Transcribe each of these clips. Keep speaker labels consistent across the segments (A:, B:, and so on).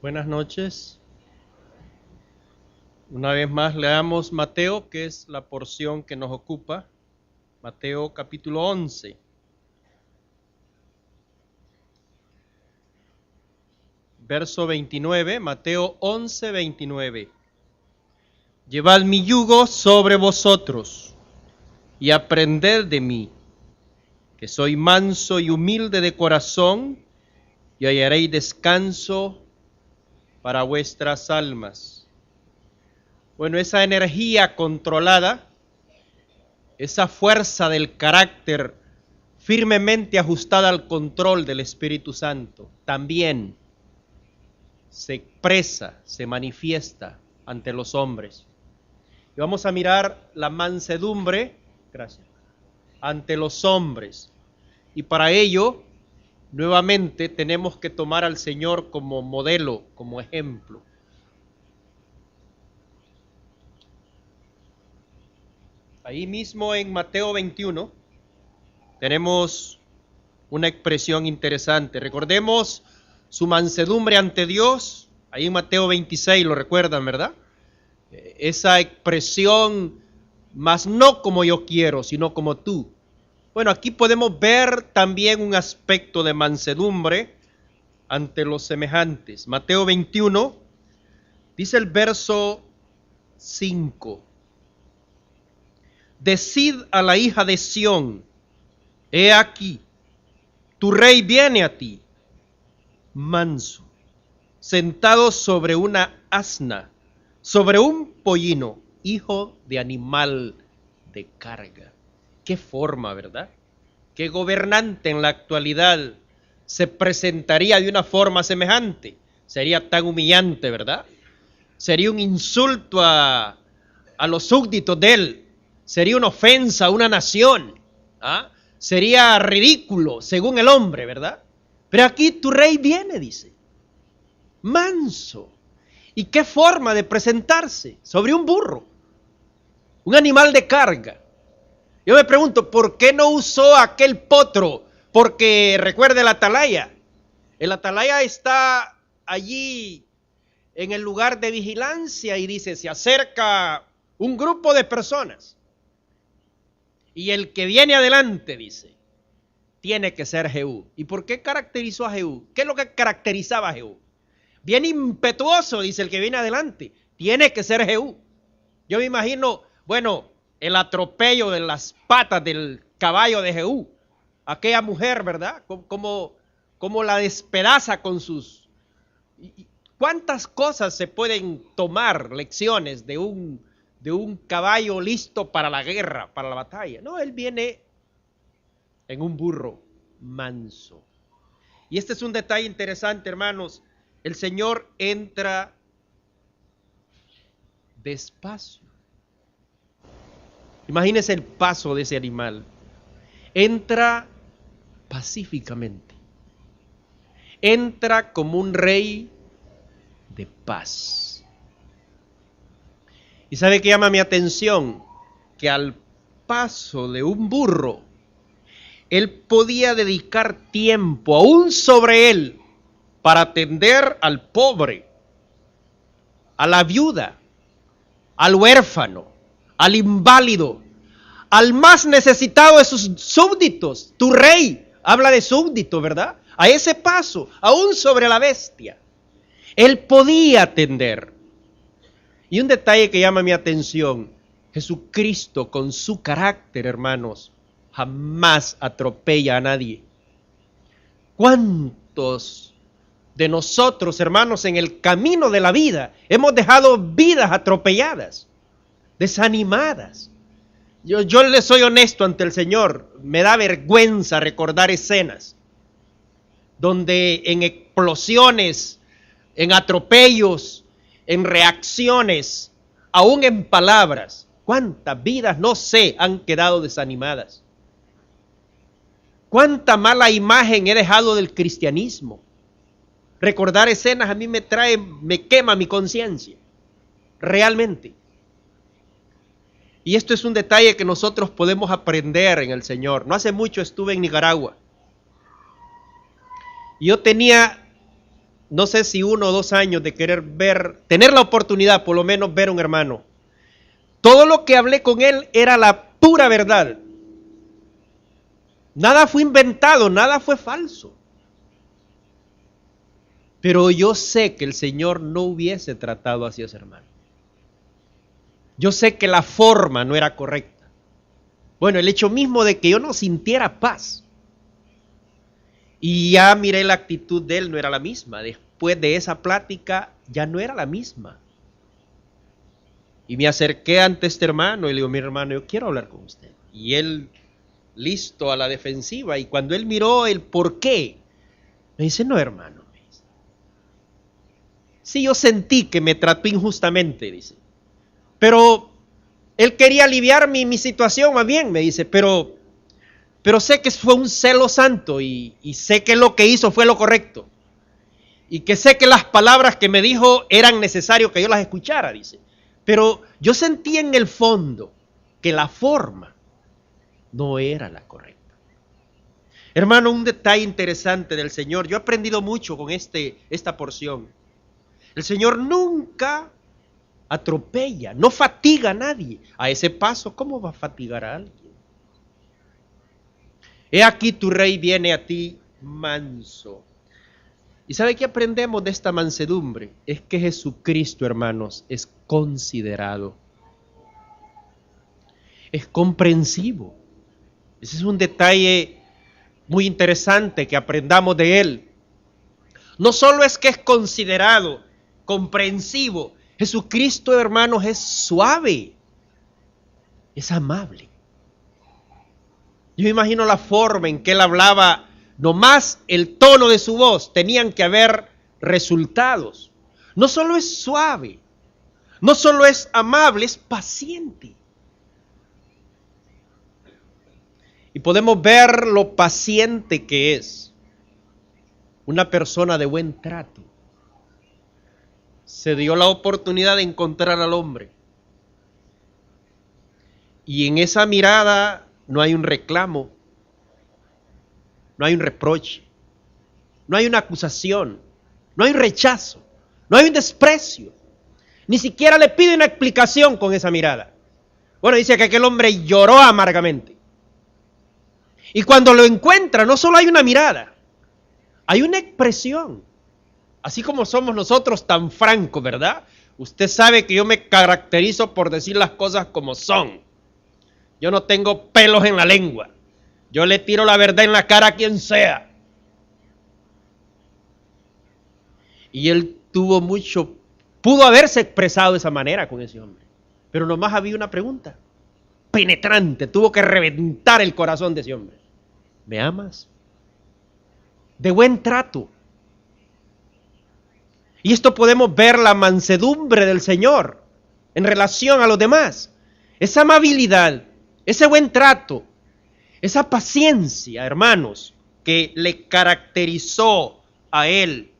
A: Buenas noches. Una vez más leamos Mateo, que es la porción que nos ocupa. Mateo capítulo 11. Verso 29, Mateo 11, 29. Llevad mi yugo sobre vosotros y aprended de mí, que soy manso y humilde de corazón, y hallaréis descanso para vuestras almas. Bueno, esa energía controlada, esa fuerza del carácter firmemente ajustada al control del Espíritu Santo, también se expresa, se manifiesta ante los hombres. Y vamos a mirar la mansedumbre, gracias, ante los hombres. Y para ello, nuevamente tenemos que tomar al Señor como modelo, como ejemplo. Ahí mismo en Mateo 21 tenemos una expresión interesante. Recordemos su mansedumbre ante Dios. Ahí en Mateo 26 lo recuerdan, ¿verdad? Esa expresión, mas no como yo quiero, sino como tú. Bueno, aquí podemos ver también un aspecto de mansedumbre ante los semejantes. Mateo 21, dice el verso 5. Decid a la hija de Sión, he aquí, tu rey viene a ti, manso, sentado sobre una asna, sobre un pollino, hijo de animal de carga. Qué forma, ¿verdad? ¿Qué gobernante en la actualidad se presentaría de una forma semejante? Sería tan humillante, ¿verdad? Sería un insulto a los súbditos de él. Sería una ofensa a una nación. ¿Ah? Sería ridículo según el hombre, ¿verdad? Pero aquí tu rey viene, dice. Manso. ¿Y qué forma de presentarse? Sobre un burro. Un animal de carga. Yo me pregunto, ¿por qué no usó aquel potro? Porque recuerde el atalaya. El atalaya está allí en el lugar de vigilancia y dice, se acerca un grupo de personas. Y el que viene adelante, dice, tiene que ser Jehú. ¿Y por qué caracterizó a Jehú? ¿Qué es lo que caracterizaba a Jehú? Bien impetuoso, dice el que viene adelante. Tiene que ser Jehú. Yo me imagino, bueno, el atropello de las patas del caballo de Jehú. Aquella mujer, ¿verdad? Como la despedaza con sus... ¿Cuántas cosas se pueden tomar lecciones de un caballo listo para la guerra, para la batalla? No, él viene en un burro manso. Y este es un detalle interesante, hermanos. El Señor entra despacio. Imagínense el paso de ese animal. Entra pacíficamente. Entra como un rey de paz. ¿Y sabe qué llama mi atención? Que al paso de un burro, él podía dedicar tiempo aún sobre él para atender al pobre, a la viuda, al huérfano, al inválido, al más necesitado de sus súbditos. Tu rey habla de súbdito, ¿verdad? A ese paso, aún sobre la bestia, él podía atender. Y un detalle que llama mi atención, Jesucristo con su carácter, hermanos, jamás atropella a nadie. ¿Cuántos de nosotros, hermanos, en el camino de la vida hemos dejado vidas atropelladas, desanimadas? Yo le soy honesto ante el Señor, me da vergüenza recordar escenas donde en explosiones, en atropellos, en reacciones, aún en palabras, cuántas vidas, no sé, han quedado desanimadas. Cuánta mala imagen he dejado del cristianismo. Recordar escenas a mí me quema mi conciencia, realmente. Y esto es un detalle que nosotros podemos aprender en el Señor. No hace mucho estuve en Nicaragua. Yo tenía no sé si 1 o 2 años de querer tener la oportunidad por lo menos ver a un hermano. Todo lo que hablé con él era la pura verdad. Nada fue inventado, nada fue falso. Pero yo sé que el Señor no hubiese tratado así a ese hermano. Yo sé que la forma no era correcta. Bueno, el hecho mismo de que yo no sintiera paz. Y ya miré la actitud de él, no era la misma. Después de esa plática, ya no era la misma. Y me acerqué ante este hermano y le digo, mi hermano, yo quiero hablar con usted. Y él, listo a la defensiva. Y cuando él miró el por qué, me dice, no, hermano. Me dice, sí, yo sentí que me trató injustamente, dice. Pero él quería aliviar mi situación, más bien, me dice, pero sé que fue un celo santo y sé que lo que hizo fue lo correcto. Y que sé que las palabras que me dijo eran necesarias que yo las escuchara, dice. Pero yo sentí en el fondo que la forma no era la correcta. Hermano, un detalle interesante del Señor. Yo he aprendido mucho con esta porción. El Señor nunca atropella, no fatiga a nadie. A ese paso, ¿cómo va a fatigar a alguien? He aquí tu rey viene a ti manso. ¿Y sabe qué aprendemos de esta mansedumbre? Es que Jesucristo, hermanos, es considerado. Es comprensivo. Ese es un detalle muy interesante que aprendamos de él. No solo es que es considerado, comprensivo. Jesucristo, hermanos, es suave. Es amable. Yo me imagino la forma en que él hablaba. Nomás el tono de su voz tenían que haber resultados. No solo es suave, no solo es amable, es paciente. Y podemos ver lo paciente que es una persona de buen trato. Se dio la oportunidad de encontrar al hombre. Y en esa mirada no hay un reclamo. No hay un reproche, no hay una acusación, no hay un rechazo, no hay un desprecio. Ni siquiera le pide una explicación con esa mirada. Bueno, dice que aquel hombre lloró amargamente. Y cuando lo encuentra, no solo hay una mirada, hay una expresión. Así como somos nosotros tan francos, ¿verdad? Usted sabe que yo me caracterizo por decir las cosas como son. Yo no tengo pelos en la lengua. Yo le tiro la verdad en la cara a quien sea. Y él pudo haberse expresado de esa manera con ese hombre. Pero nomás había una pregunta penetrante, tuvo que reventar el corazón de ese hombre. ¿Me amas? De buen trato. Y esto podemos ver la mansedumbre del Señor en relación a los demás. Esa amabilidad, ese buen trato. Esa paciencia, hermanos, que le caracterizó a él.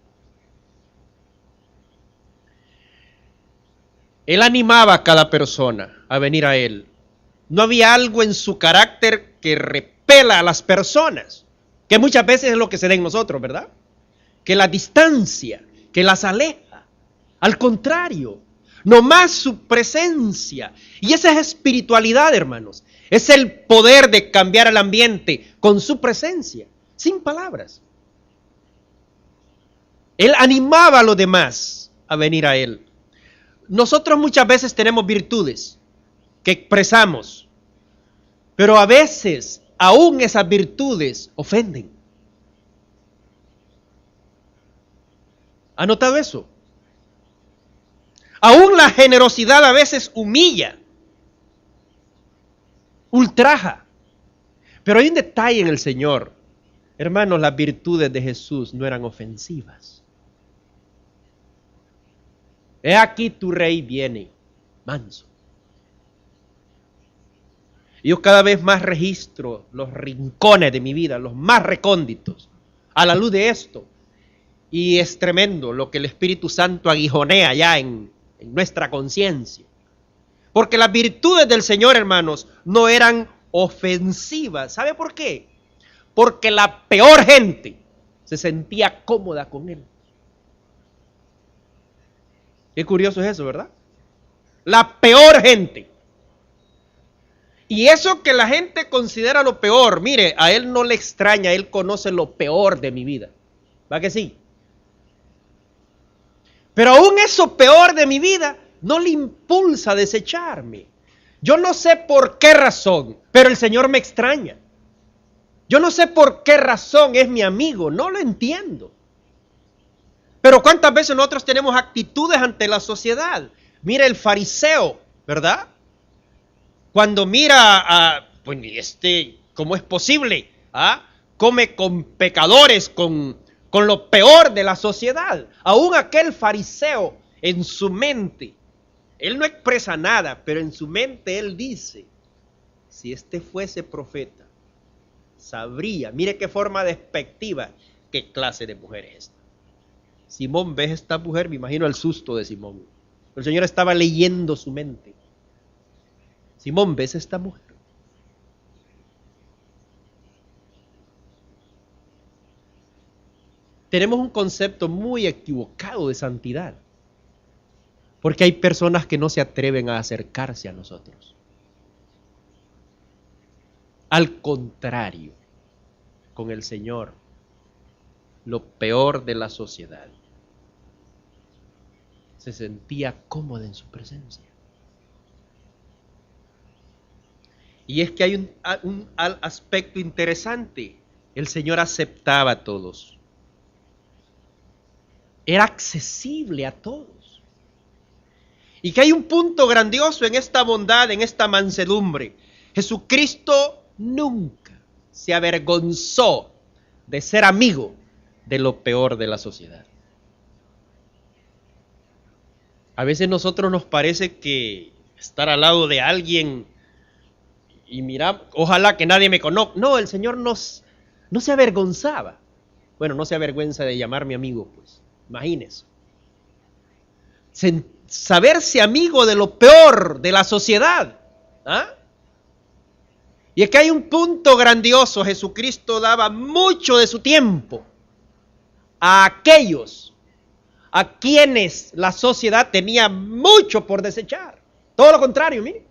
A: Él animaba a cada persona a venir a él. No había algo en su carácter que repela a las personas, que muchas veces es lo que se da en nosotros, ¿verdad? Que la distancia, que las aleja. Al contrario, nomás su presencia. Y esa es espiritualidad, hermanos. Es el poder de cambiar el ambiente con su presencia, sin palabras. Él animaba a los demás a venir a él. Nosotros muchas veces tenemos virtudes que expresamos, pero a veces aún esas virtudes ofenden. ¿Ha notado eso? Aún la generosidad a veces humilla, ultraja. Pero hay un detalle en el Señor. Hermanos, las virtudes de Jesús no eran ofensivas. He aquí tu rey viene, manso. Yo cada vez más registro los rincones de mi vida, los más recónditos, a la luz de esto. Y es tremendo lo que el Espíritu Santo aguijonea ya en nuestra conciencia. Porque las virtudes del Señor, hermanos, no eran ofensivas. ¿Sabe por qué? Porque la peor gente se sentía cómoda con Él. Qué curioso es eso, ¿verdad? La peor gente. Y eso que la gente considera lo peor, mire, a él no le extraña, él conoce lo peor de mi vida. ¿Va que sí? Pero aún eso peor de mi vida no le impulsa a desecharme. Yo no sé por qué razón, pero el Señor me extraña. Yo no sé por qué razón es mi amigo, no lo entiendo. Pero cuántas veces nosotros tenemos actitudes ante la sociedad. Mira el fariseo, ¿verdad? Cuando mira a, pues ¿cómo es posible? ¿Ah? Come con pecadores, con lo peor de la sociedad. Aún aquel fariseo en su mente, él no expresa nada, pero en su mente él dice, si este fuese profeta, sabría, mire qué forma despectiva, qué clase de mujer es esta. Simón, ¿ves esta mujer? Me imagino el susto de Simón. El Señor estaba leyendo su mente. Simón, ¿ves esta mujer? Tenemos un concepto muy equivocado de santidad. Porque hay personas que no se atreven a acercarse a nosotros. Al contrario, con el Señor, lo peor de la sociedad, se sentía cómoda en su presencia. Y es que hay un aspecto interesante. El Señor aceptaba a todos. Era accesible a todos. Y que hay un punto grandioso en esta bondad, en esta mansedumbre. Jesucristo nunca se avergonzó de ser amigo de lo peor de la sociedad. A veces a nosotros nos parece que estar al lado de alguien y mira, ojalá que nadie me conozca. No, el Señor no se avergonzaba. Bueno, no se avergüenza de llamarme amigo, pues. Imagínense. Saberse amigo de lo peor de la sociedad. ¿Ah? Y es que hay un punto grandioso. Jesucristo daba mucho de su tiempo a aquellos a quienes la sociedad tenía mucho por desechar. Todo lo contrario, mire.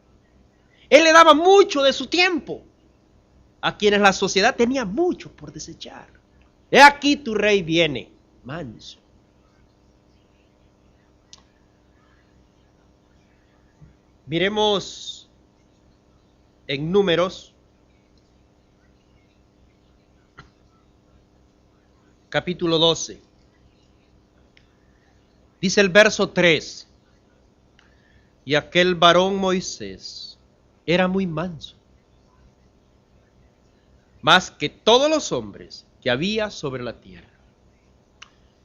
A: Él le daba mucho de su tiempo a quienes la sociedad tenía mucho por desechar. He aquí tu rey viene, manso. Miremos en Números, capítulo 12. Dice el verso 3. Y aquel varón Moisés era muy manso, más que todos los hombres que había sobre la tierra.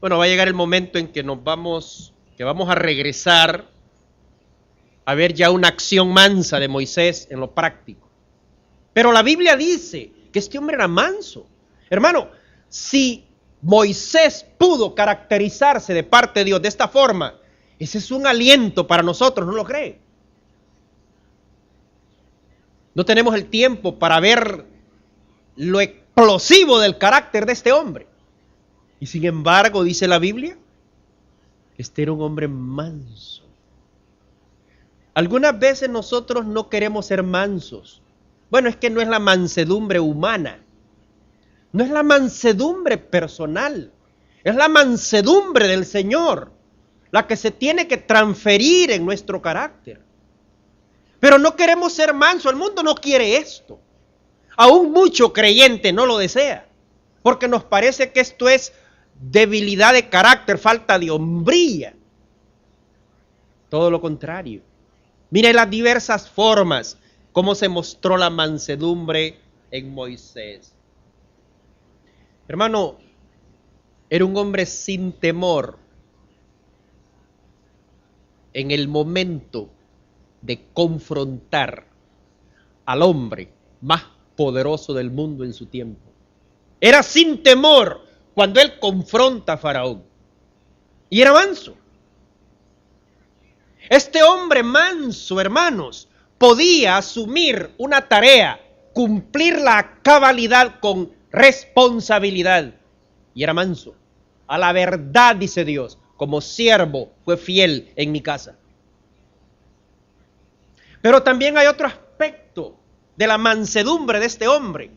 A: Bueno, va a llegar el momento en que vamos a regresar a ver ya una acción mansa de Moisés en lo práctico. Pero la Biblia dice que este hombre era manso. Hermano, si Moisés pudo caracterizarse de parte de Dios de esta forma, ese es un aliento para nosotros, ¿no lo cree? No tenemos el tiempo para ver lo explosivo del carácter de este hombre. Y sin embargo, dice la Biblia, este era un hombre manso. Algunas veces nosotros no queremos ser mansos. Bueno, es que no es la mansedumbre humana. No es la mansedumbre personal. Es la mansedumbre del Señor la que se tiene que transferir en nuestro carácter. Pero no queremos ser mansos. El mundo no quiere esto. Aún mucho creyente no lo desea. Porque nos parece que esto es debilidad de carácter, falta de hombría. Todo lo contrario. Mire las diversas formas cómo se mostró la mansedumbre en Moisés. Hermano, era un hombre sin temor en el momento de confrontar al hombre más poderoso del mundo en su tiempo. Era sin temor cuando él confronta a Faraón. Y era manso. Este hombre manso, hermanos, podía asumir una tarea, cumplirla a cabalidad con responsabilidad. Y era manso. A la verdad, dice Dios, como siervo fue fiel en mi casa. Pero también hay otro aspecto de la mansedumbre de este hombre.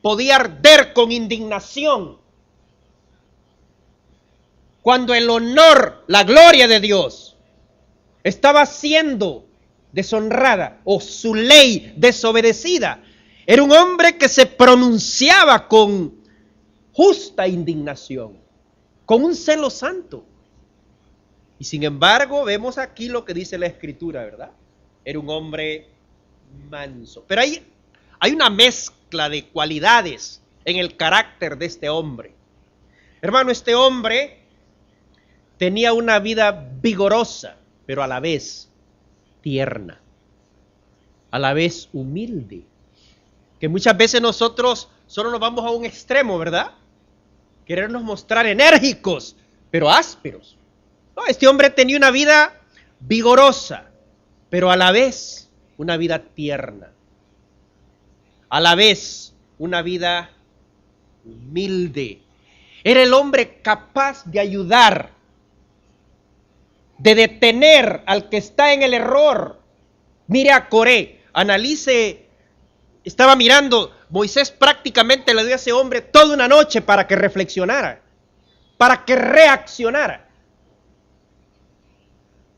A: Podía arder con indignación cuando el honor, la gloria de Dios estaba siendo deshonrada o su ley desobedecida. Era un hombre que se pronunciaba con justa indignación, con un celo santo. Y sin embargo, vemos aquí lo que dice la Escritura, ¿verdad? Era un hombre manso. Pero hay una mezcla de cualidades en el carácter de este hombre. Hermano, este hombre tenía una vida vigorosa, pero a la vez tierna, a la vez humilde. Que muchas veces nosotros solo nos vamos a un extremo, ¿verdad? Querernos mostrar enérgicos, pero ásperos. No, este hombre tenía una vida vigorosa, pero a la vez una vida tierna. A la vez una vida humilde. Era el hombre capaz de ayudar, de detener al que está en el error. Mire a Coré, analice, estaba mirando, Moisés prácticamente le dio a ese hombre toda una noche para que reflexionara, para que reaccionara.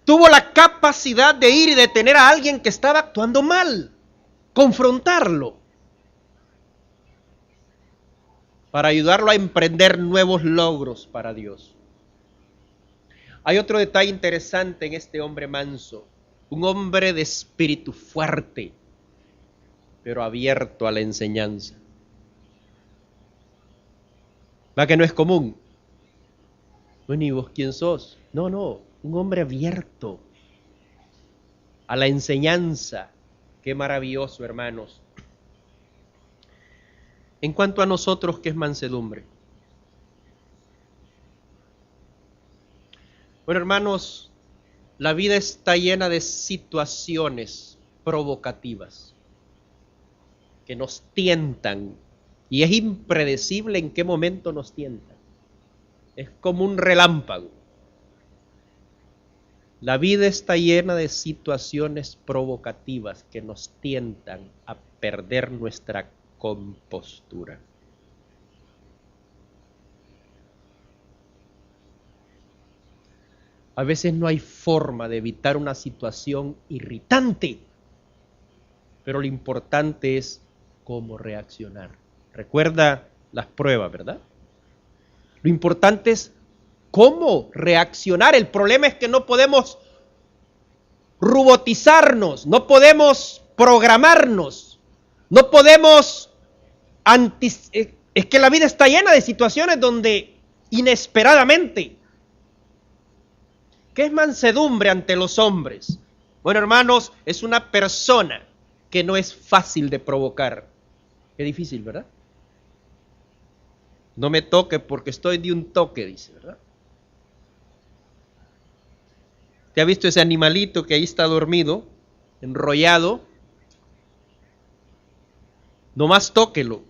A: Tuvo la capacidad de ir y detener a alguien que estaba actuando mal, confrontarlo, para ayudarlo a emprender nuevos logros para Dios. Hay otro detalle interesante en este hombre manso, un hombre de espíritu fuerte, pero abierto a la enseñanza. ¿Va que no es común? Bueno, ¿y vos quién sos? No, un hombre abierto a la enseñanza. Qué maravilloso, hermanos. En cuanto a nosotros, ¿qué es mansedumbre? Bueno, hermanos, la vida está llena de situaciones provocativas que nos tientan y es impredecible en qué momento nos tientan. Es como un relámpago. La vida está llena de situaciones provocativas que nos tientan a perder nuestra compostura. A veces no hay forma de evitar una situación irritante, pero lo importante es cómo reaccionar. Recuerda las pruebas, ¿verdad? Lo importante es cómo reaccionar. El problema es que no podemos robotizarnos, no podemos programarnos, no podemos es que la vida está llena de situaciones donde inesperadamente. ¿Qué es mansedumbre ante los hombres? Bueno, hermanos, es una persona que no es fácil de provocar. Qué difícil, ¿verdad? No me toque porque estoy de un toque, dice, ¿verdad? ¿Te ha visto ese animalito que ahí está dormido, enrollado? Nomás tóquelo.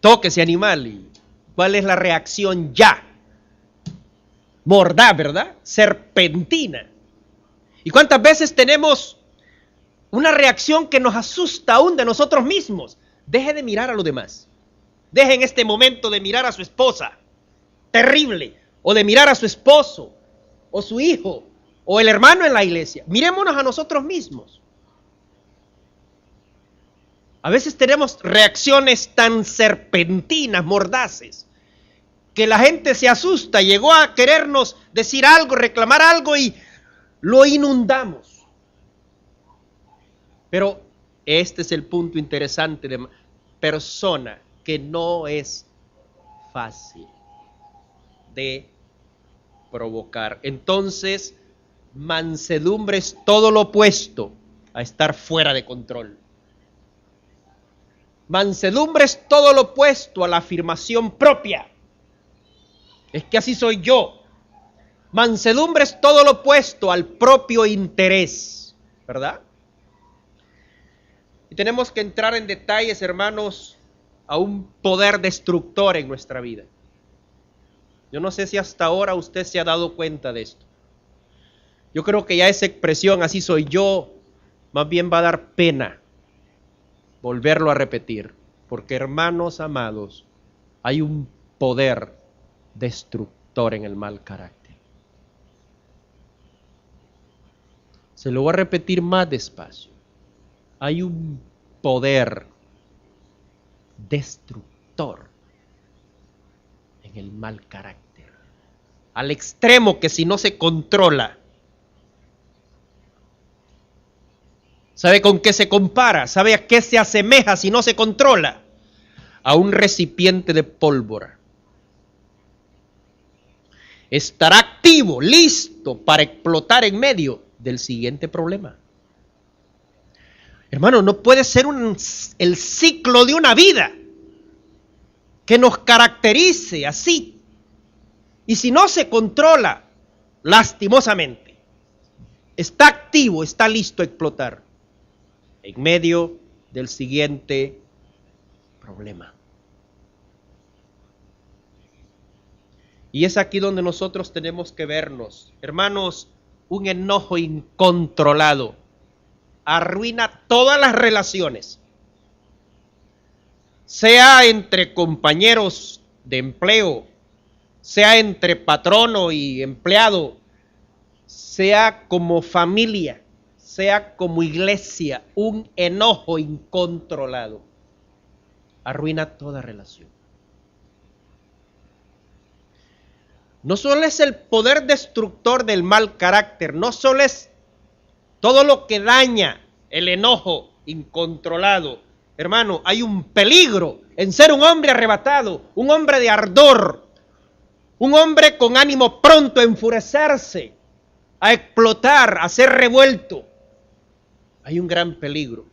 A: Toque ese animal y ¿cuál es la reacción ya? Mordaz, ¿verdad? Serpentina. ¿Y cuántas veces tenemos una reacción que nos asusta aún de nosotros mismos? Deje de mirar a los demás. Deje en este momento de mirar a su esposa, terrible, o de mirar a su esposo, o su hijo, o el hermano en la iglesia. Mirémonos a nosotros mismos. A veces tenemos reacciones tan serpentinas, mordaces, que la gente se asusta, llegó a querernos decir algo, reclamar algo y lo inundamos. Pero este es el punto interesante de persona que no es fácil de provocar. Entonces, mansedumbre es todo lo opuesto a estar fuera de control. Mansedumbre es todo lo opuesto a la afirmación propia. Es que así soy yo. Mansedumbre es todo lo opuesto al propio interés, ¿verdad? Y tenemos que entrar en detalles, hermanos, a un poder destructor en nuestra vida. Yo no sé si hasta ahora usted se ha dado cuenta de esto. Yo creo que ya esa expresión, así soy yo, más bien va a dar pena volverlo a repetir. Porque, hermanos amados, hay un poder destructor en el mal carácter. Se lo voy a repetir más despacio. Hay un poder destructor en el mal carácter. Al extremo que si no se controla, ¿sabe con qué se compara? ¿Sabe a qué se asemeja si no se controla? A un recipiente de pólvora. Estará activo, listo para explotar en medio del siguiente problema. Hermano, no puede ser el ciclo de una vida que nos caracterice así. Y si no se controla, lastimosamente, está activo, está listo a explotar en medio del siguiente problema. Y es aquí donde nosotros tenemos que vernos. Hermanos, un enojo incontrolado arruina todas las relaciones, sea entre compañeros de empleo, sea entre patrono y empleado, sea como familia, sea como iglesia. Un enojo incontrolado arruina toda relación. No solo es el poder destructor del mal carácter, no solo es todo lo que daña el enojo incontrolado. Hermano, hay un peligro en ser un hombre arrebatado, un hombre de ardor, un hombre con ánimo pronto a enfurecerse, a explotar, a ser revuelto. Hay un gran peligro,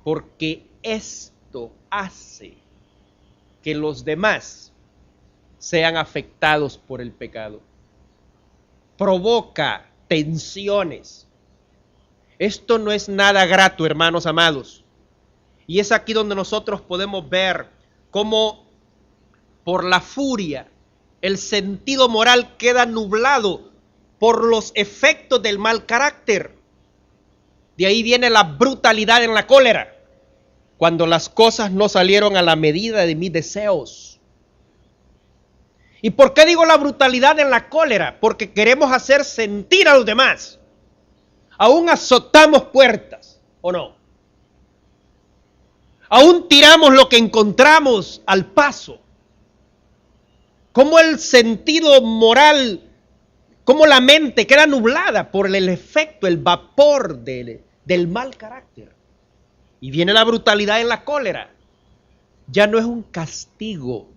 A: porque esto hace que los demás sean afectados por el pecado. Provoca tensiones. Esto no es nada grato, hermanos amados. Y es aquí donde nosotros podemos ver cómo por la furia el sentido moral queda nublado por los efectos del mal carácter. De ahí viene la brutalidad en la cólera, cuando las cosas no salieron a la medida de mis deseos. ¿Y por qué digo la brutalidad en la cólera? Porque queremos hacer sentir a los demás. Aún azotamos puertas, ¿o no? Aún tiramos lo que encontramos al paso. Cómo el sentido moral, cómo la mente queda nublada por el efecto, el vapor del mal carácter. Y viene la brutalidad en la cólera. Ya no es un castigo.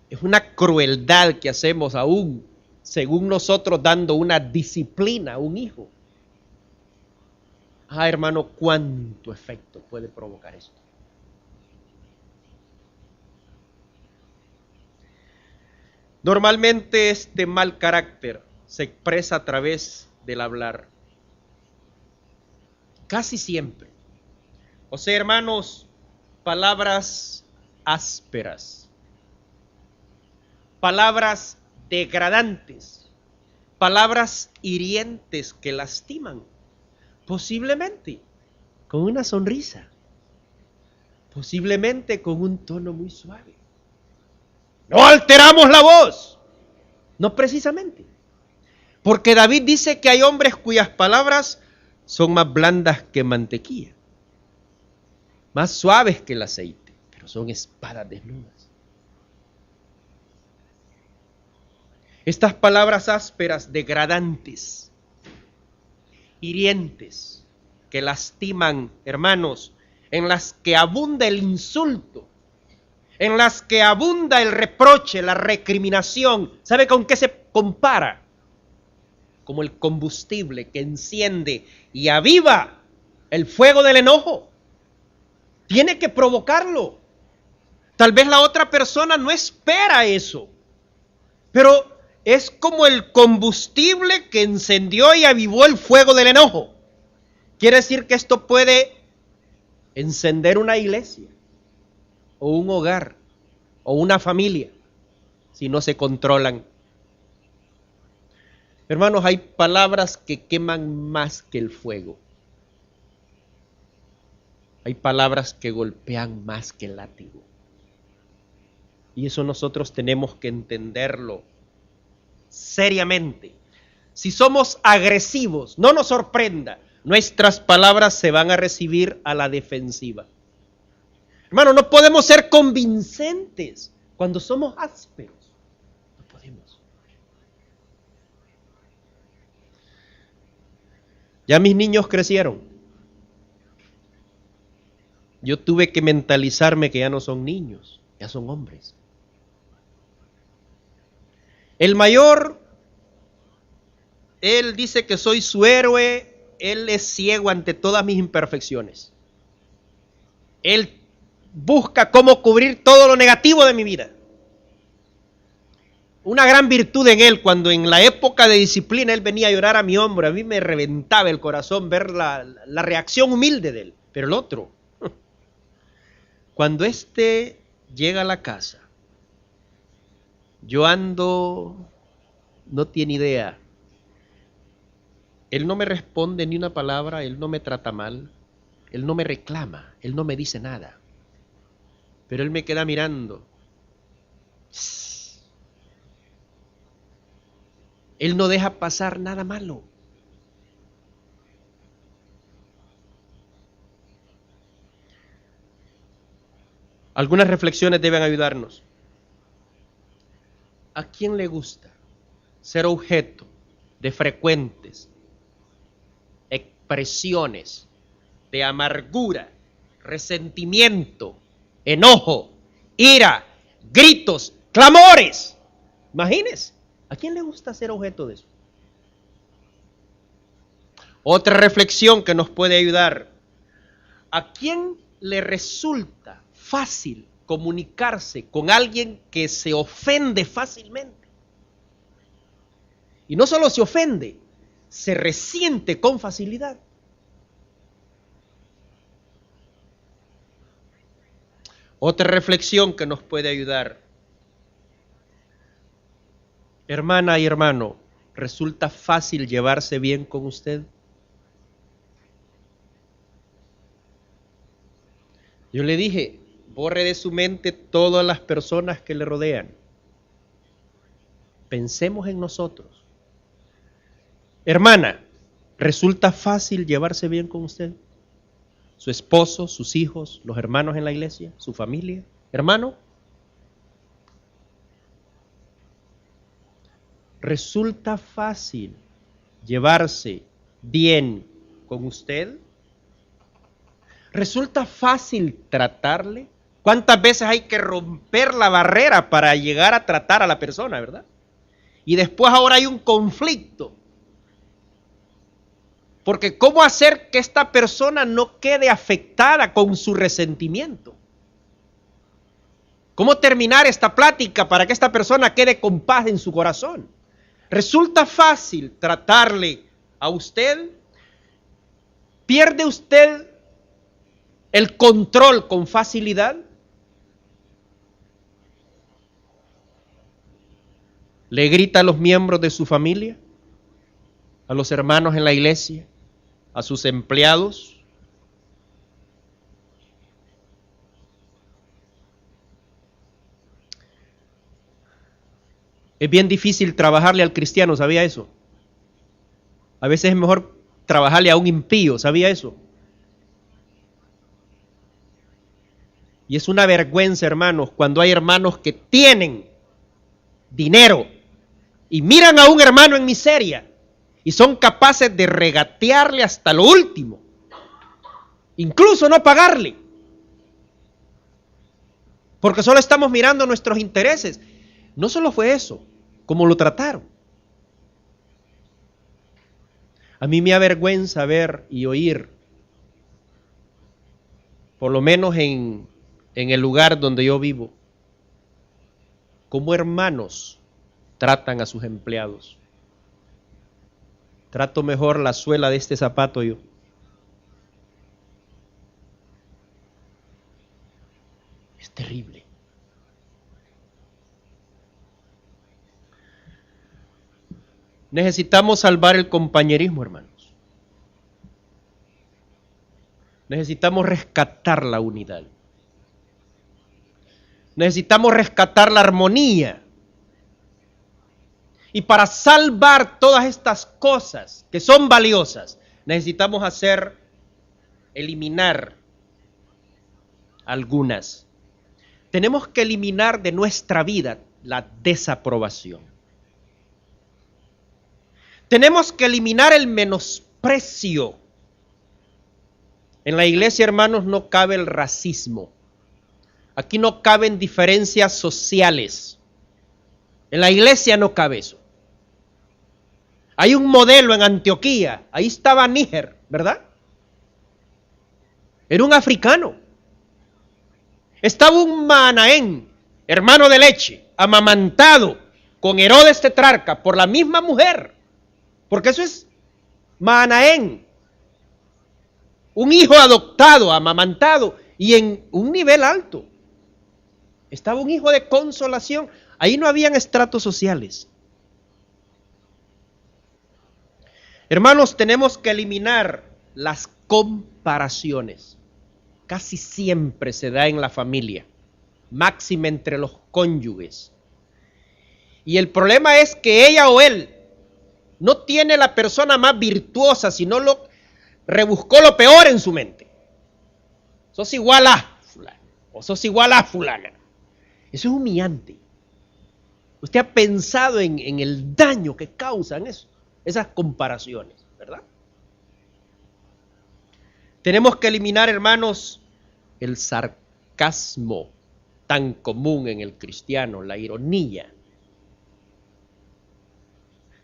A: Es una crueldad que hacemos aún, según nosotros, dando una disciplina a un hijo. Ah, hermano, cuánto efecto puede provocar esto. Normalmente este mal carácter se expresa a través del hablar. Casi siempre. O sea, hermanos, palabras ásperas. Palabras degradantes, palabras hirientes que lastiman, posiblemente con una sonrisa, posiblemente con un tono muy suave. No alteramos la voz, no precisamente, porque David dice que hay hombres cuyas palabras son más blandas que mantequilla, más suaves que el aceite, pero son espadas desnudas. Estas palabras ásperas, degradantes, hirientes, que lastiman, hermanos, en las que abunda el insulto, en las que abunda el reproche, la recriminación. ¿Sabe con qué se compara? Como el combustible que enciende y aviva el fuego del enojo. Tiene que provocarlo. Tal vez la otra persona no espera eso, pero es como el combustible que encendió y avivó el fuego del enojo. Quiere decir que esto puede encender una iglesia o un hogar o una familia si no se controlan. Hermanos, hay palabras que queman más que el fuego. Hay palabras que golpean más que el látigo. Y eso nosotros tenemos que entenderlo seriamente. Si somos agresivos, no nos sorprenda, nuestras palabras se van a recibir a la defensiva. Hermano, no podemos ser convincentes cuando somos ásperos. No podemos. Ya mis niños crecieron. Yo tuve que mentalizarme que ya no son niños, ya son hombres. El mayor, él dice que soy su héroe, él es ciego ante todas mis imperfecciones. Él busca cómo cubrir todo lo negativo de mi vida. Una gran virtud en él, cuando en la época de disciplina él venía a llorar a mi hombro, a mí me reventaba el corazón ver la reacción humilde de él. Pero el otro, cuando llega a la casa, yo ando, no tiene idea. Él no me responde ni una palabra, él no me trata mal, él no me reclama, él no me dice nada. Pero él me queda mirando. Él no deja pasar nada malo. Algunas reflexiones deben ayudarnos. ¿A quién le gusta ser objeto de frecuentes expresiones de amargura, resentimiento, enojo, ira, gritos, clamores? Imagínense, ¿a quién le gusta ser objeto de eso? Otra reflexión que nos puede ayudar. ¿A quién le resulta fácil comunicarse con alguien que se ofende fácilmente? Y no solo se ofende, se resiente con facilidad. Otra reflexión que nos puede ayudar. Hermana y hermano, ¿resulta fácil llevarse bien con usted? Yo le dije, borre de su mente todas las personas que le rodean. Pensemos en nosotros. Hermana, ¿resulta fácil llevarse bien con usted? Su esposo, sus hijos, los hermanos en la iglesia, su familia. Hermano, ¿resulta fácil llevarse bien con usted? ¿Resulta fácil tratarle? ¿Cuántas veces hay que romper la barrera para llegar a tratar a la persona, verdad? Y después ahora hay un conflicto. Porque ¿cómo hacer que esta persona no quede afectada con su resentimiento? ¿Cómo terminar esta plática para que esta persona quede con paz en su corazón? ¿Resulta fácil tratarle a usted? ¿Pierde usted el control con facilidad? ¿Le grita a los miembros de su familia? ¿A los hermanos en la iglesia? ¿A sus empleados? Es bien difícil trabajarle al cristiano, ¿sabía eso? A veces es mejor trabajarle a un impío, ¿sabía eso? Y es una vergüenza, hermanos, cuando hay hermanos que tienen dinero y miran a un hermano en miseria y son capaces de regatearle hasta lo último, incluso no pagarle, porque solo estamos mirando nuestros intereses. No solo fue eso, como lo trataron. A mí me avergüenza ver y oír, por lo menos en el lugar donde yo vivo, cómo hermanos tratan a sus empleados. Trato mejor la suela de este zapato yo. Es terrible. Necesitamos salvar el compañerismo, hermanos. Necesitamos rescatar la unidad. Necesitamos rescatar la armonía. Y para salvar todas estas cosas que son valiosas, necesitamos eliminar algunas. Tenemos que eliminar de nuestra vida la desaprobación. Tenemos que eliminar el menosprecio. En la iglesia, hermanos, no cabe el racismo. Aquí no caben diferencias sociales. En la iglesia no cabe eso. Hay un modelo en Antioquía. Ahí estaba Níger, ¿verdad? Era un africano. Estaba un Manaén, hermano de leche, amamantado con Herodes tetrarca por la misma mujer. Porque eso es Manaén. Un hijo adoptado, amamantado y en un nivel alto. Estaba un hijo de consolación. Ahí no habían estratos sociales. Hermanos, tenemos que eliminar las comparaciones. Casi siempre se da en la familia, máxime entre los cónyuges. Y el problema es que ella o él no tiene la persona más virtuosa, sino rebuscó lo peor en su mente. Sos igual a fulano, o sos igual a fulana. Eso es humillante. Usted ha pensado en el daño que causan esas comparaciones, ¿verdad? Tenemos que eliminar, hermanos, el sarcasmo tan común en el cristiano, la ironía.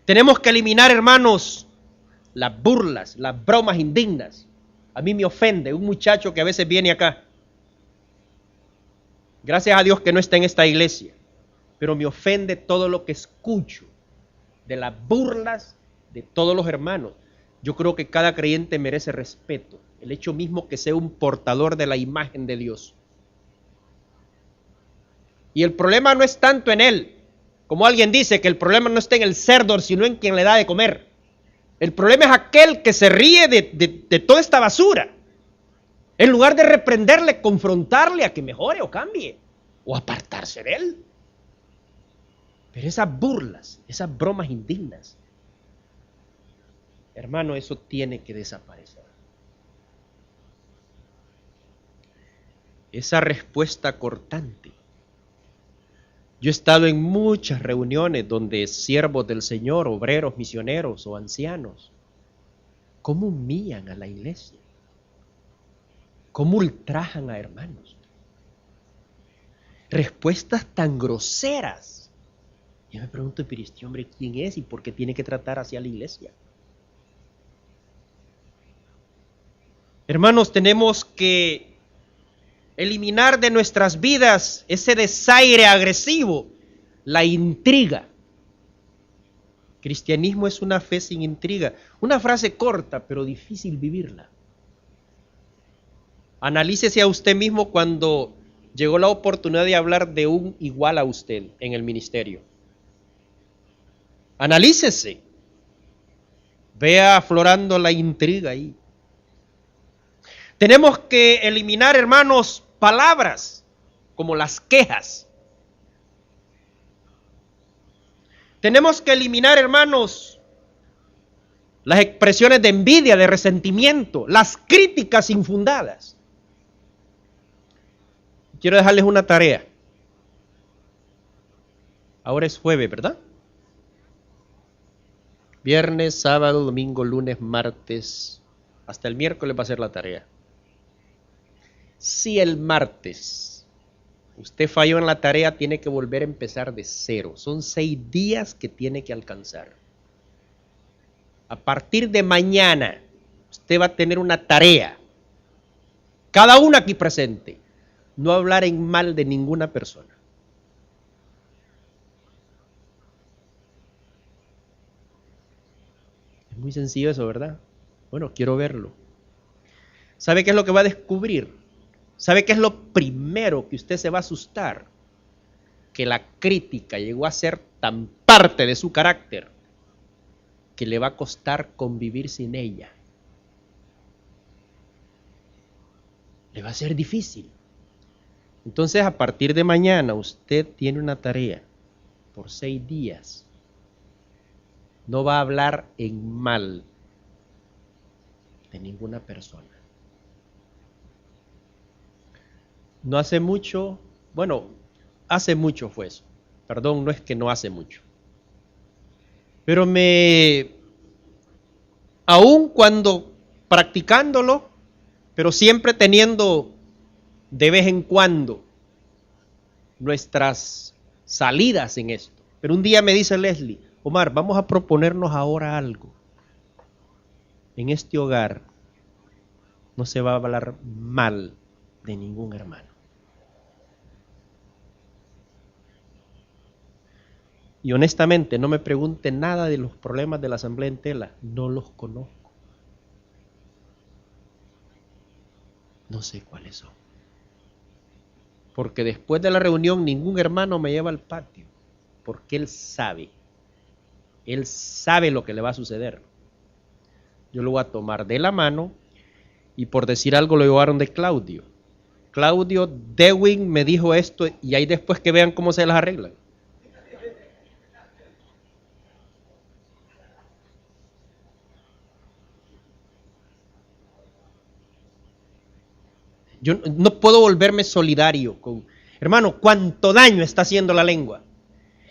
A: Tenemos que eliminar, hermanos, las burlas, las bromas indignas. A mí me ofende un muchacho que a veces viene acá. Gracias a Dios que no está en esta iglesia, pero me ofende todo lo que escucho de las burlas de todos los hermanos. Yo creo que cada creyente merece respeto. El hecho mismo que sea un portador de la imagen de Dios. Y el problema no es tanto en él. Como alguien dice que el problema no está en el cerdo, sino en quien le da de comer. El problema es aquel que se ríe de toda esta basura. En lugar de reprenderle, confrontarle a que mejore o cambie. O apartarse de él. Pero esas burlas, esas bromas indignas, hermano, eso tiene que desaparecer. Esa respuesta cortante. Yo he estado en muchas reuniones donde siervos del Señor, obreros, misioneros o ancianos, ¿cómo humillan a la iglesia? ¿Cómo ultrajan a hermanos? Respuestas tan groseras. Yo me pregunto, pero este hombre, ¿quién es y por qué tiene que tratar hacia la iglesia? Hermanos, tenemos que eliminar de nuestras vidas ese desaire agresivo, la intriga. Cristianismo es una fe sin intriga. Una frase corta, pero difícil vivirla. Analícese a usted mismo cuando llegó la oportunidad de hablar de un igual a usted en el ministerio. Analícese. Vea aflorando la intriga ahí. Tenemos que eliminar, hermanos, palabras como las quejas. Tenemos que eliminar, hermanos, las expresiones de envidia, de resentimiento, las críticas infundadas. Quiero dejarles una tarea. Ahora es jueves, ¿verdad? Viernes, sábado, domingo, lunes, martes, hasta el miércoles va a ser la tarea. Si el martes usted falló en la tarea, tiene que volver a empezar de cero. Son 6 días que tiene que alcanzar. A partir de mañana, usted va a tener una tarea. Cada uno aquí presente. No hablar en mal de ninguna persona. Es muy sencillo eso, ¿verdad? Bueno, quiero verlo. ¿Sabe qué es lo que va a descubrir? ¿Sabe qué es lo primero que usted se va a asustar? Que la crítica llegó a ser tan parte de su carácter que le va a costar convivir sin ella. Le va a ser difícil. Entonces, a partir de mañana, usted tiene una tarea por 6 días. No va a hablar en mal de ninguna persona. No hace mucho, bueno, hace mucho fue eso. Perdón, no es que no hace mucho. Pero aun cuando practicándolo, pero siempre teniendo de vez en cuando nuestras salidas en esto. Pero un día me dice Leslie, Omar, vamos a proponernos ahora algo. En este hogar no se va a hablar mal de ningún hermano. Y honestamente, no me pregunte nada de los problemas de la asamblea en Tela. No los conozco. No sé cuáles son. Porque después de la reunión ningún hermano me lleva al patio. Porque él sabe. Él sabe lo que le va a suceder. Yo lo voy a tomar de la mano y por decir algo lo llevaron de Claudio. Claudio Dewing me dijo esto y ahí después que vean cómo se las arreglan. Yo no puedo volverme solidario con... Hermano, ¿cuánto daño está haciendo la lengua?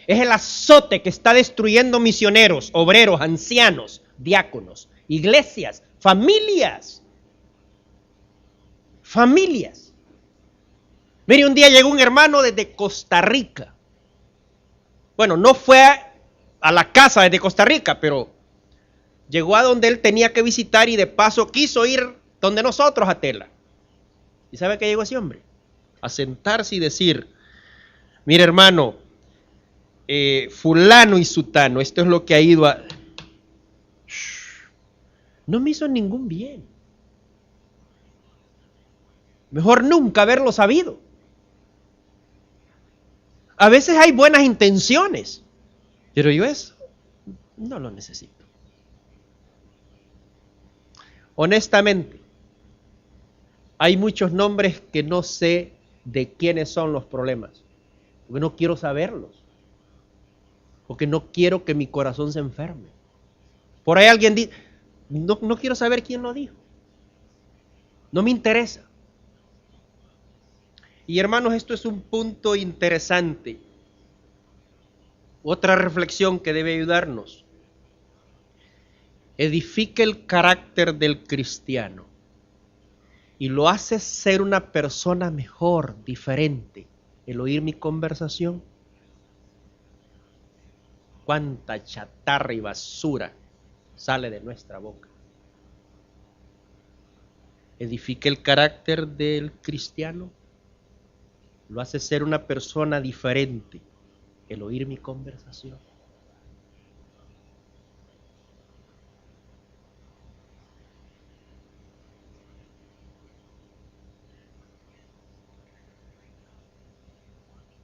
A: Es el azote que está destruyendo misioneros, obreros, ancianos, diáconos, iglesias, familias. Familias. Mire, un día llegó un hermano desde Costa Rica. Bueno, no fue a la casa desde Costa Rica, pero llegó a donde él tenía que visitar y de paso quiso ir donde nosotros a Tela. ¿Y sabe qué llegó ese hombre? A sentarse y decir, mire hermano, fulano y sutano, esto es lo que ha ido a... No me hizo ningún bien. Mejor nunca haberlo sabido. A veces hay buenas intenciones, pero yo eso no lo necesito. Honestamente, hay muchos nombres que no sé de quiénes son los problemas, porque no quiero saberlos, porque no quiero que mi corazón se enferme. Por ahí alguien dice, no quiero saber quién lo dijo, no me interesa. Y hermanos, esto es un punto interesante, otra reflexión que debe ayudarnos. Edifica el carácter del cristiano y lo hace ser una persona mejor, diferente, el oír mi conversación. Cuánta chatarra y basura sale de nuestra boca. Edifica el carácter del cristiano, lo hace ser una persona diferente, el oír mi conversación.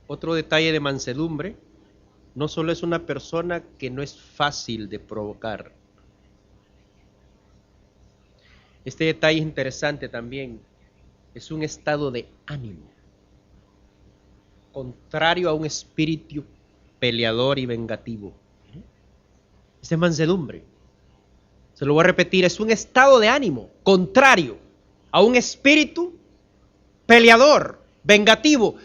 A: Otro detalle de mansedumbre, no solo es una persona que no es fácil de provocar. Este detalle es interesante también, es un estado de ánimo, contrario a un espíritu peleador y vengativo. Esta es mansedumbre. Se lo voy a repetir, es un estado de ánimo contrario a un espíritu peleador, vengativo.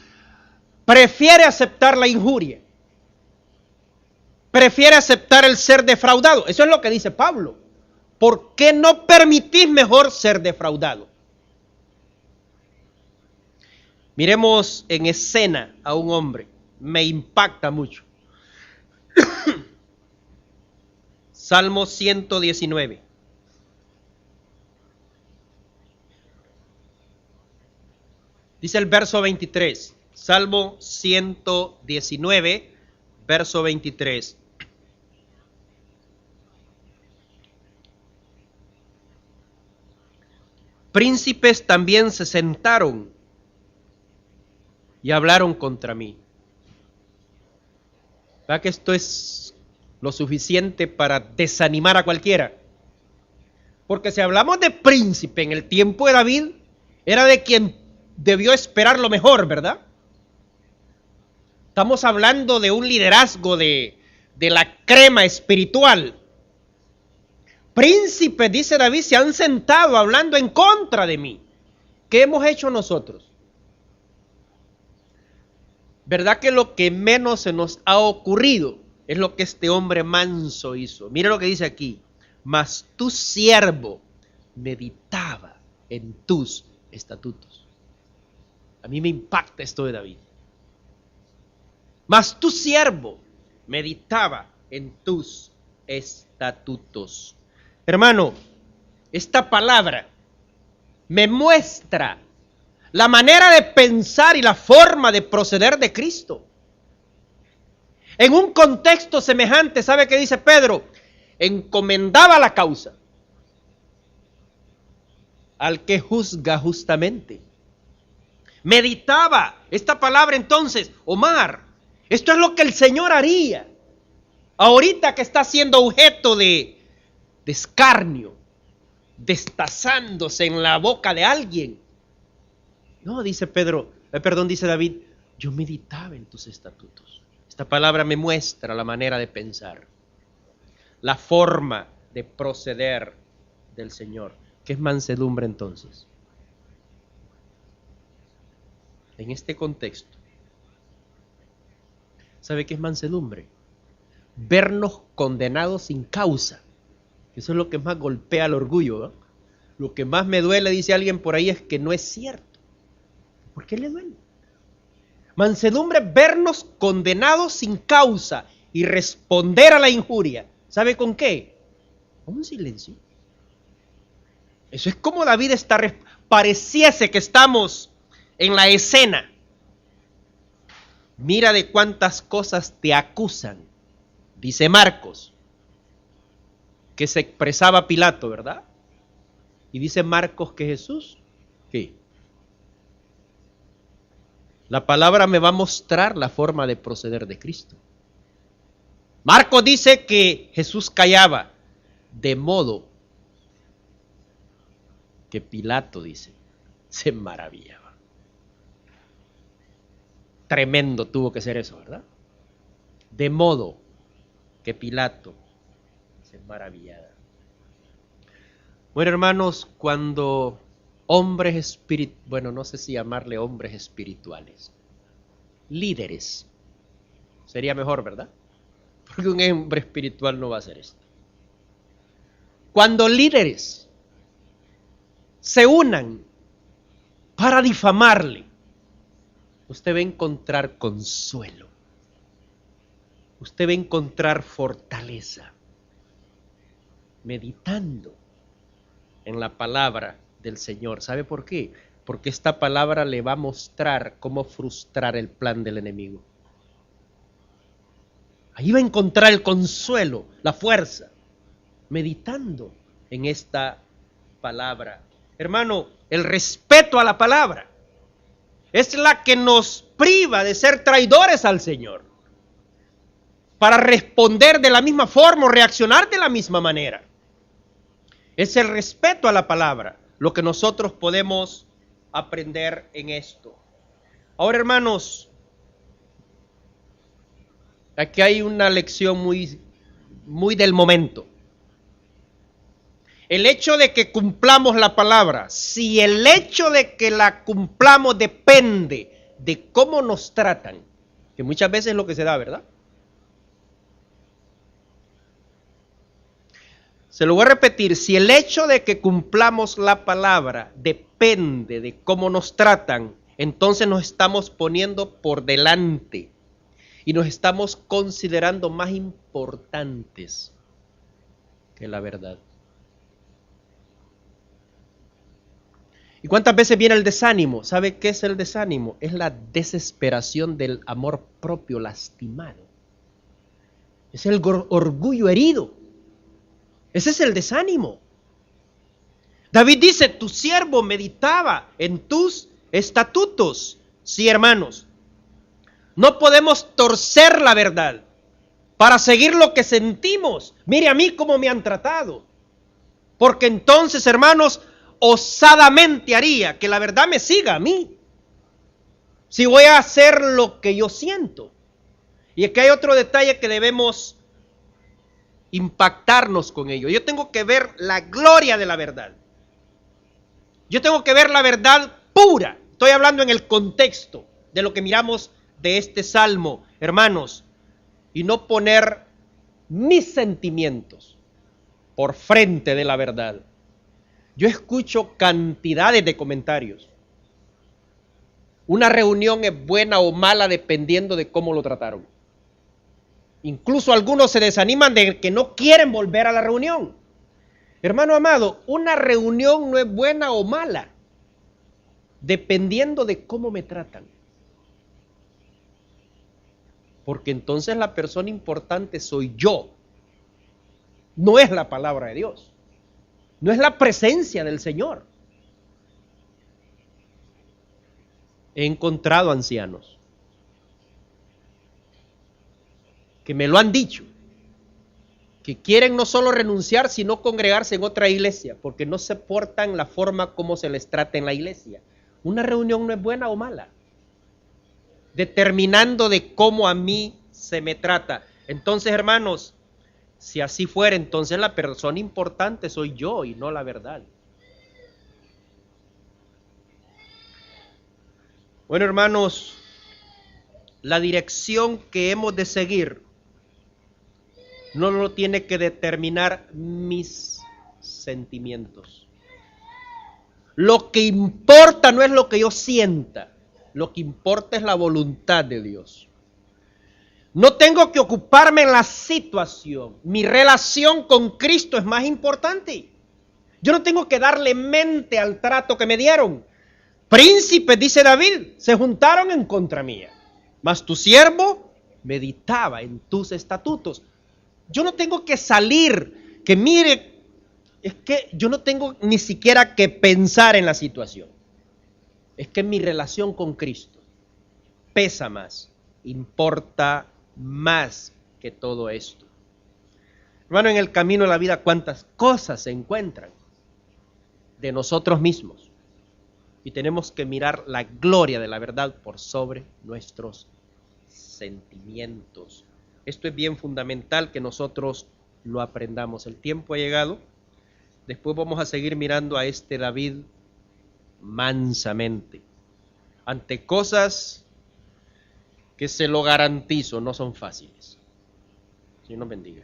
A: Prefiere aceptar la injuria. Prefiere aceptar el ser defraudado. Eso es lo que dice Pablo. ¿Por qué no permitís mejor ser defraudado? Miremos en escena a un hombre. Me impacta mucho. Salmo 119. Dice el verso 23. Salmo 119, verso 23. Príncipes también se sentaron y hablaron contra mí. ¿Verdad que esto es lo suficiente para desanimar a cualquiera. Porque si hablamos de príncipe en el tiempo de David, era de quien debió esperar lo mejor, ¿verdad? Estamos hablando de un liderazgo de la crema espiritual. Príncipes, dice David, se han sentado hablando en contra de mí. ¿Qué hemos hecho nosotros? ¿Verdad que lo que menos se nos ha ocurrido es lo que este hombre manso hizo? Mire lo que dice aquí. Mas tu siervo meditaba en tus estatutos. A mí me impacta esto de David. Mas tu siervo meditaba en tus estatutos. Hermano, esta palabra me muestra la manera de pensar y la forma de proceder de Cristo. En un contexto semejante, ¿sabe qué dice Pedro? Encomendaba la causa al que juzga justamente. Meditaba. Esta palabra entonces, Omar, esto es lo que el Señor haría ahorita que está siendo objeto de escarnio, destazándose en la boca de alguien. No, dice dice David, yo meditaba en tus estatutos. Esta palabra me muestra la manera de pensar, la forma de proceder del Señor. ¿Qué es mansedumbre entonces? En este contexto, ¿sabe qué es mansedumbre? Vernos condenados sin causa. Eso es lo que más golpea al orgullo, ¿no? Lo que más me duele, dice alguien por ahí, es que no es cierto. ¿Por qué le duele? Mansedumbre, vernos condenados sin causa y responder a la injuria. ¿Sabe con qué? Con un silencio. Eso es como David pareciese que estamos en la escena. Mira de cuántas cosas te acusan, dice Marcos, que se expresaba Pilato, ¿verdad? Y dice Marcos que Jesús, ¿qué? La palabra me va a mostrar la forma de proceder de Cristo. Marcos dice que Jesús callaba, de modo que Pilato, dice, se maravillaba. Tremendo tuvo que ser eso, ¿verdad? De modo que Pilato se maravillaba. Bueno, hermanos, cuando hombres espirituales, bueno, no sé si llamarle hombres espirituales, líderes, sería mejor, ¿verdad? Porque un hombre espiritual no va a hacer esto. Cuando líderes se unan para difamarle, usted va a encontrar consuelo, usted va a encontrar fortaleza, meditando en la palabra del Señor. ¿Sabe por qué? Porque esta palabra le va a mostrar cómo frustrar el plan del enemigo. Ahí va a encontrar el consuelo, la fuerza, meditando en esta palabra. Hermano, el respeto a la palabra es la que nos priva de ser traidores al Señor, para responder de la misma forma o reaccionar de la misma manera. Es el respeto a la palabra lo que nosotros podemos aprender en esto. Ahora, hermanos, aquí hay una lección muy del momento. El hecho de que cumplamos la palabra, si el hecho de que la cumplamos depende de cómo nos tratan, que muchas veces es lo que se da, ¿verdad? Se lo voy a repetir, si el hecho de que cumplamos la palabra depende de cómo nos tratan, entonces nos estamos poniendo por delante y nos estamos considerando más importantes que la verdad. ¿Y cuántas veces viene el desánimo? ¿Sabe qué es el desánimo? Es la desesperación del amor propio lastimado. Es el orgullo herido. Ese es el desánimo. David dice, tu siervo meditaba en tus estatutos. Sí, hermanos, no podemos torcer la verdad. para seguir lo que sentimos. Mire a mí cómo me han tratado. Porque entonces, hermanos, osadamente haría que la verdad me siga a mí. Si voy a hacer lo que yo siento. Y aquí hay otro detalle que debemos impactarnos con ello. Yo tengo que ver la gloria de la verdad. Yo tengo que ver la verdad pura. Estoy hablando en el contexto de lo que miramos de este salmo, hermanos, y no poner mis sentimientos por frente de la verdad. Yo escucho cantidades de comentarios. Una reunión es buena o mala dependiendo de cómo lo trataron. Incluso algunos se desaniman de que no quieren volver a la reunión. Hermano amado, una reunión no es buena o mala, dependiendo de cómo me tratan. Porque entonces la persona importante soy yo. No es la palabra de Dios. No es la presencia del Señor. He encontrado ancianos que me lo han dicho, que quieren no solo renunciar, sino congregarse en otra iglesia, porque no se portan la forma como se les trata en la iglesia. Una reunión no es buena o mala, determinando de cómo a mí se me trata. Entonces, hermanos, si así fuera, entonces la persona importante soy yo y no la verdad. Bueno, hermanos, la dirección que hemos de seguir no lo tiene que determinar mis sentimientos. Lo que importa no es lo que yo sienta, lo que importa es la voluntad de Dios. No tengo que ocuparme en la situación, mi relación con Cristo es más importante. Yo no tengo que darle mente al trato que me dieron. Príncipes, dice David, se juntaron en contra mía, mas tu siervo meditaba en tus estatutos. Yo no tengo que salir, que mire, es que yo no tengo ni siquiera que pensar en la situación. Es que mi relación con Cristo pesa más, importa más que todo esto. Hermano, en el camino de la vida, ¿cuántas cosas se encuentran de nosotros mismos? Y tenemos que mirar la gloria de la verdad por sobre nuestros sentimientos. Esto es bien fundamental que nosotros lo aprendamos. El tiempo ha llegado. Después vamos a seguir mirando a este David mansamente. Ante cosas que se lo garantizo no son fáciles. Dios nos bendiga.